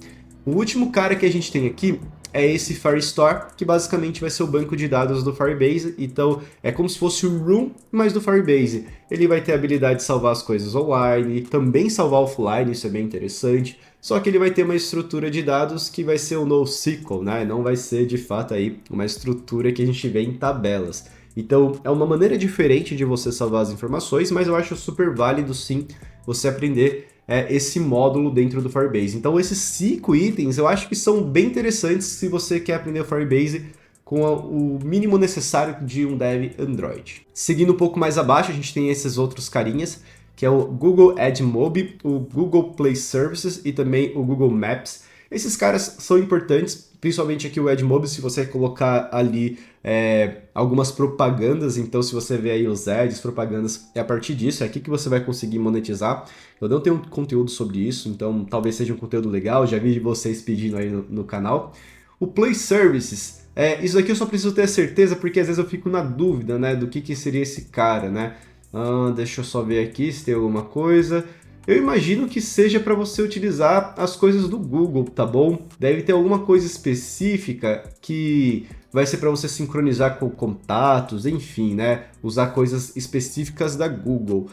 O último cara que a gente tem aqui é esse Firestore, que basicamente vai ser o banco de dados do Firebase, então é como se fosse o Room, mas do Firebase. Ele vai ter a habilidade de salvar as coisas online, também salvar offline, isso é bem interessante, só que ele vai ter uma estrutura de dados que vai ser o NoSQL, né? Não vai ser de fato aí uma estrutura que a gente vê em tabelas. Então é uma maneira diferente de você salvar as informações, mas eu acho super válido sim você aprender esse módulo dentro do Firebase. Então esses 5 itens eu acho que são bem interessantes se você quer aprender o Firebase com o mínimo necessário de um dev Android. Seguindo um pouco mais abaixo, a gente tem esses outros carinhas, que é o Google AdMob, o Google Play Services e também o Google Maps. Esses caras são importantes, principalmente aqui o AdMob, se você colocar ali algumas propagandas, então se você vê aí os ads, propagandas, é a partir disso, é aqui que você vai conseguir monetizar. Eu não tenho conteúdo sobre isso, então talvez seja um conteúdo legal, já vi vocês pedindo aí no canal. O Play Services, isso aqui eu só preciso ter certeza, porque às vezes eu fico na dúvida, né, do que seria esse cara, né? Deixa eu só ver aqui se tem alguma coisa. Eu imagino que seja para você utilizar as coisas do Google, tá bom? Deve ter alguma coisa específica que vai ser para você sincronizar com contatos, enfim, né? Usar coisas específicas da Google.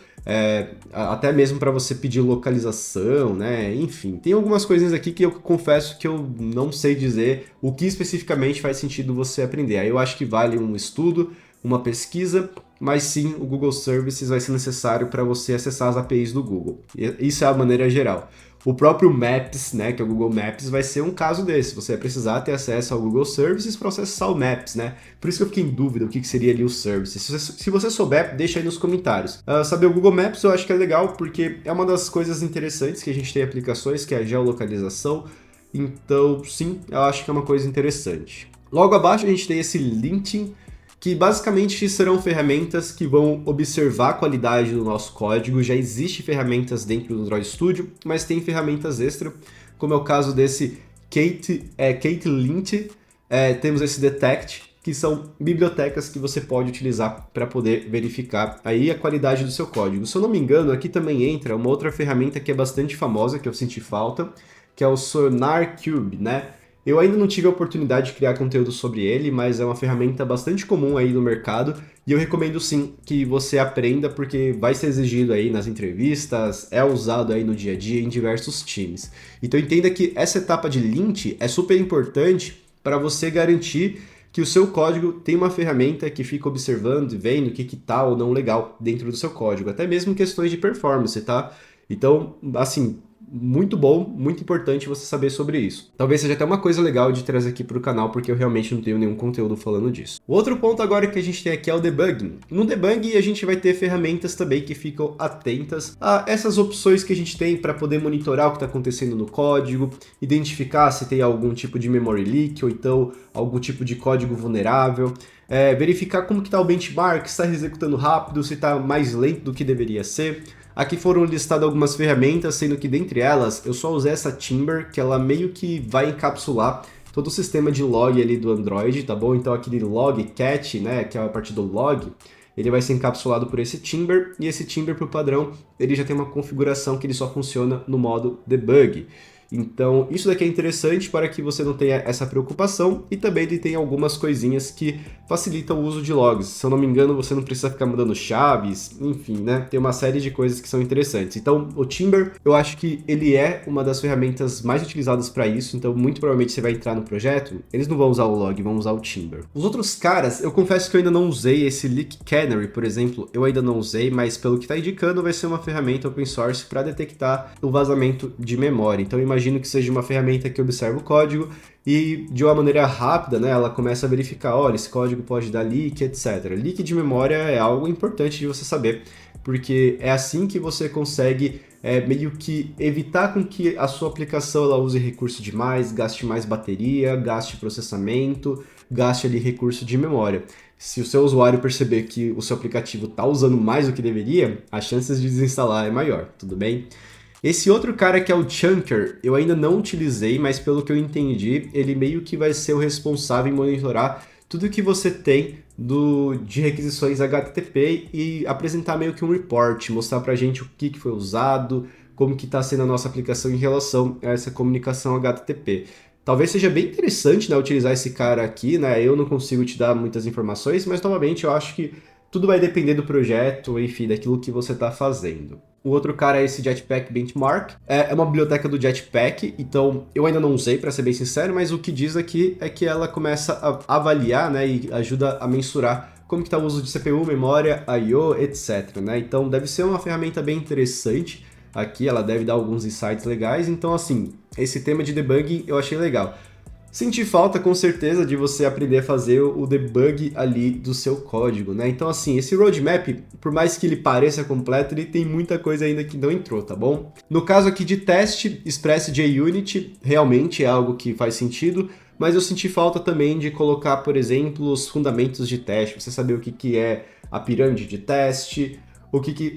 Até mesmo para você pedir localização, né? Enfim, tem algumas coisinhas aqui que eu confesso que eu não sei dizer o que especificamente faz sentido você aprender. Aí eu acho que vale um estudo, uma pesquisa, mas sim, o Google Services vai ser necessário para você acessar as APIs do Google. Isso é a maneira geral. O próprio Maps, né, que é o Google Maps, vai ser um caso desse. Você vai precisar ter acesso ao Google Services para acessar o Maps, né? Por isso que eu fiquei em dúvida o que seria ali o Services. Se você souber, deixa aí nos comentários. Saber o Google Maps eu acho que é legal, porque é uma das coisas interessantes que a gente tem em aplicações, que é a geolocalização. Então, sim, eu acho que é uma coisa interessante. Logo abaixo a gente tem esse linting, que basicamente serão ferramentas que vão observar a qualidade do nosso código. Já existem ferramentas dentro do Android Studio, mas tem ferramentas extra, como é o caso desse K-Lint, temos esse Detect, que são bibliotecas que você pode utilizar para poder verificar aí a qualidade do seu código. Se eu não me engano, aqui também entra uma outra ferramenta que é bastante famosa, que eu senti falta, que é o Sonar Cube, né? Eu ainda não tive a oportunidade de criar conteúdo sobre ele, mas é uma ferramenta bastante comum aí no mercado e eu recomendo sim que você aprenda porque vai ser exigido aí nas entrevistas, é usado aí no dia a dia em diversos times. Então entenda que essa etapa de lint é super importante para você garantir que o seu código tem uma ferramenta que fica observando e vendo o que tá ou não legal dentro do seu código, até mesmo questões de performance, tá? Então, assim, muito bom, muito importante você saber sobre isso. Talvez seja até uma coisa legal de trazer aqui para o canal, porque eu realmente não tenho nenhum conteúdo falando disso. O outro ponto agora que a gente tem aqui é o debugging. No debugging a gente vai ter ferramentas também que ficam atentas a essas opções que a gente tem para poder monitorar o que está acontecendo no código, identificar se tem algum tipo de memory leak ou então algum tipo de código vulnerável, verificar como que está o benchmark, se está executando rápido, se está mais lento do que deveria ser. Aqui foram listadas algumas ferramentas, sendo que dentre elas eu só usei essa Timber, que ela meio que vai encapsular todo o sistema de log ali do Android, tá bom? Então aquele log cat, né, que é a parte do log, ele vai ser encapsulado por esse Timber, e esse Timber por padrão, ele já tem uma configuração que ele só funciona no modo debug. Então, isso daqui é interessante para que você não tenha essa preocupação e também ele tem algumas coisinhas que facilitam o uso de logs. Se eu não me engano, você não precisa ficar mudando chaves, enfim, né? Tem uma série de coisas que são interessantes. Então, o Timber, eu acho que ele é uma das ferramentas mais utilizadas para isso, então muito provavelmente você vai entrar no projeto, eles não vão usar o log, vão usar o Timber. Os outros caras, eu confesso que eu ainda não usei esse Leak Canary, por exemplo, eu ainda não usei, mas pelo que está indicando vai ser uma ferramenta open source para detectar o vazamento de memória. Então, imagino que seja uma ferramenta que observa o código e de uma maneira rápida, né, ela começa a verificar, olha, esse código pode dar leak, etc. Leak de memória é algo importante de você saber, porque é assim que você consegue meio que evitar com que a sua aplicação ela use recurso demais, gaste mais bateria, gaste processamento, gaste ali recurso de memória. Se o seu usuário perceber que o seu aplicativo está usando mais do que deveria, as chances de desinstalar é maior, tudo bem? Esse outro cara que é o Chunker, eu ainda não utilizei, mas pelo que eu entendi, ele meio que vai ser o responsável em monitorar tudo que você tem de requisições HTTP e apresentar meio que um report, mostrar pra gente o que foi usado, como que está sendo a nossa aplicação em relação a essa comunicação HTTP. Talvez seja bem interessante, né, utilizar esse cara aqui, né? Eu não consigo te dar muitas informações, mas novamente eu acho que tudo vai depender do projeto, enfim, daquilo que você está fazendo. O outro cara é esse Jetpack Benchmark, é uma biblioteca do Jetpack, então eu ainda não usei, para ser bem sincero, mas o que diz aqui é que ela começa a avaliar, né, e ajuda a mensurar como que está o uso de CPU, memória, I/O, etc, né? Então deve ser uma ferramenta bem interessante. Aqui ela deve dar alguns insights legais, então assim, esse tema de debugging eu achei legal. Senti falta com certeza de você aprender a fazer o debug ali do seu código, né? Então assim, esse roadmap, por mais que ele pareça completo, ele tem muita coisa ainda que não entrou, tá bom? No caso aqui de teste, Express.js realmente é algo que faz sentido, mas eu senti falta também de colocar, por exemplo, os fundamentos de teste, você saber o que é a pirâmide de teste,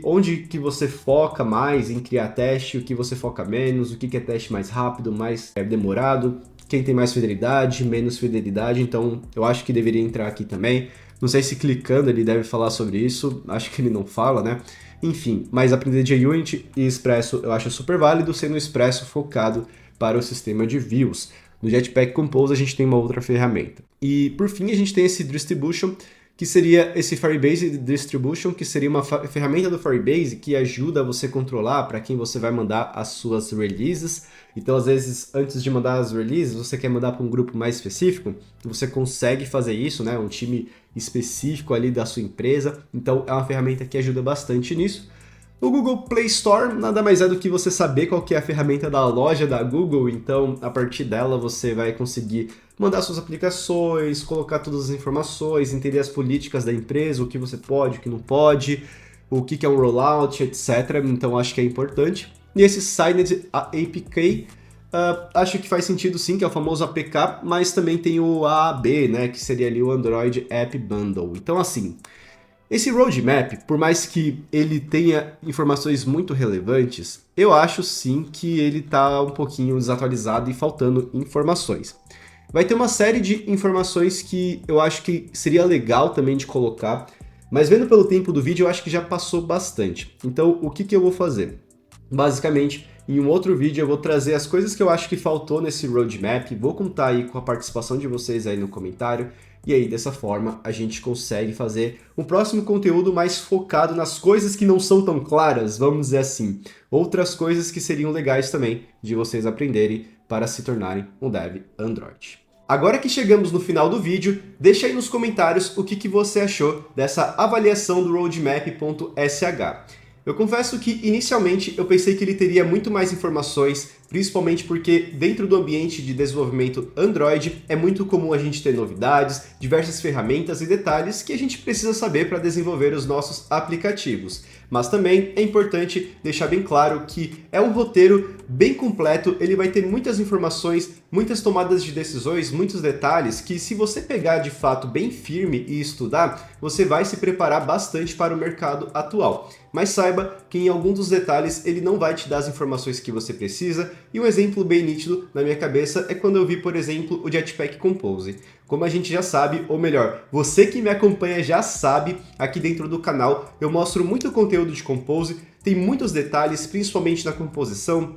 onde que você foca mais em criar teste, o que você foca menos, o que é teste mais rápido, mais demorado, quem tem mais fidelidade, menos fidelidade, então eu acho que deveria entrar aqui também. Não sei se clicando ele deve falar sobre isso, acho que ele não fala, né? Enfim, mas aprender JUnit e Expresso eu acho super válido, sendo o Expresso focado para o sistema de views. No Jetpack Compose a gente tem uma outra ferramenta. E por fim a gente tem esse Distribution, que seria esse Firebase Distribution, que seria uma ferramenta do Firebase que ajuda você a controlar para quem você vai mandar as suas releases. Então, às vezes, antes de mandar as releases, você quer mandar para um grupo mais específico, você consegue fazer isso, né? Um time específico ali da sua empresa. Então, é uma ferramenta que ajuda bastante nisso. O Google Play Store nada mais é do que você saber qual que é a ferramenta da loja da Google, então a partir dela você vai conseguir mandar suas aplicações, colocar todas as informações, entender as políticas da empresa, o que você pode, o que não pode, o que é um rollout, etc. Então acho que é importante. E esse Signed APK, acho que faz sentido sim, que é o famoso APK, mas também tem o AAB, né, que seria ali o Android App Bundle. Então assim, esse roadmap, por mais que ele tenha informações muito relevantes, eu acho sim que ele está um pouquinho desatualizado e faltando informações. Vai ter uma série de informações que eu acho que seria legal também de colocar, mas vendo pelo tempo do vídeo eu acho que já passou bastante. Então o que eu vou fazer? Basicamente, em um outro vídeo eu vou trazer as coisas que eu acho que faltou nesse roadmap, vou contar aí com a participação de vocês aí no comentário, e aí dessa forma a gente consegue fazer um próximo conteúdo mais focado nas coisas que não são tão claras, vamos dizer assim. Outras coisas que seriam legais também de vocês aprenderem para se tornarem um dev Android. Agora que chegamos no final do vídeo, deixa aí nos comentários o que você achou dessa avaliação do roadmap.sh. Eu confesso que inicialmente eu pensei que ele teria muito mais informações, principalmente porque dentro do ambiente de desenvolvimento Android é muito comum a gente ter novidades, diversas ferramentas e detalhes que a gente precisa saber para desenvolver os nossos aplicativos. Mas também é importante deixar bem claro que é um roteiro bem completo, ele vai ter muitas informações, muitas tomadas de decisões, muitos detalhes que se você pegar de fato bem firme e estudar, você vai se preparar bastante para o mercado atual. Mas saiba que em algum dos detalhes ele não vai te dar as informações que você precisa, e um exemplo bem nítido na minha cabeça é quando eu vi, por exemplo, o Jetpack Compose. Como a gente já sabe, ou melhor, você que me acompanha já sabe, aqui dentro do canal eu mostro muito conteúdo de Compose, tem muitos detalhes, principalmente na composição,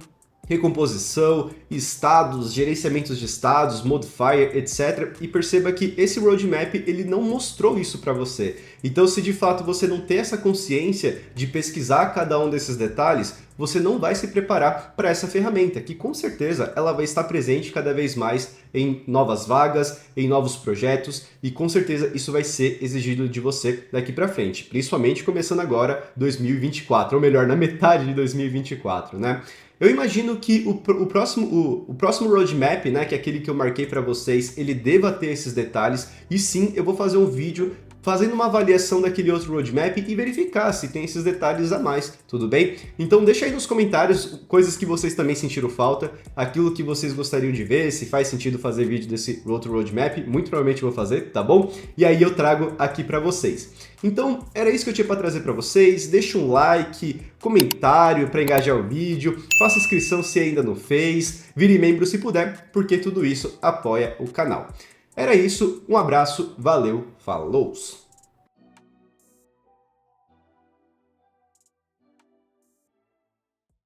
recomposição, estados, gerenciamentos de estados, modifier, etc. E perceba que esse roadmap ele não mostrou isso para você. Então, se de fato você não tem essa consciência de pesquisar cada um desses detalhes, você não vai se preparar para essa ferramenta, que com certeza ela vai estar presente cada vez mais em novas vagas, em novos projetos, e com certeza isso vai ser exigido de você daqui para frente, principalmente começando agora 2024, ou melhor, na metade de 2024, né? Eu imagino que o próximo roadmap, né, que é aquele que eu marquei para vocês, ele deva ter esses detalhes, e sim, eu vou fazer um vídeo fazendo uma avaliação daquele outro roadmap e verificar se tem esses detalhes a mais, tudo bem? Então deixa aí nos comentários coisas que vocês também sentiram falta, aquilo que vocês gostariam de ver, se faz sentido fazer vídeo desse outro roadmap, muito provavelmente eu vou fazer, tá bom? E aí eu trago aqui para vocês. Então era isso que eu tinha para trazer para vocês, deixa um like, comentário para engajar o vídeo, faça inscrição se ainda não fez, vire membro se puder, porque tudo isso apoia o canal. Era isso, um abraço, valeu, falou!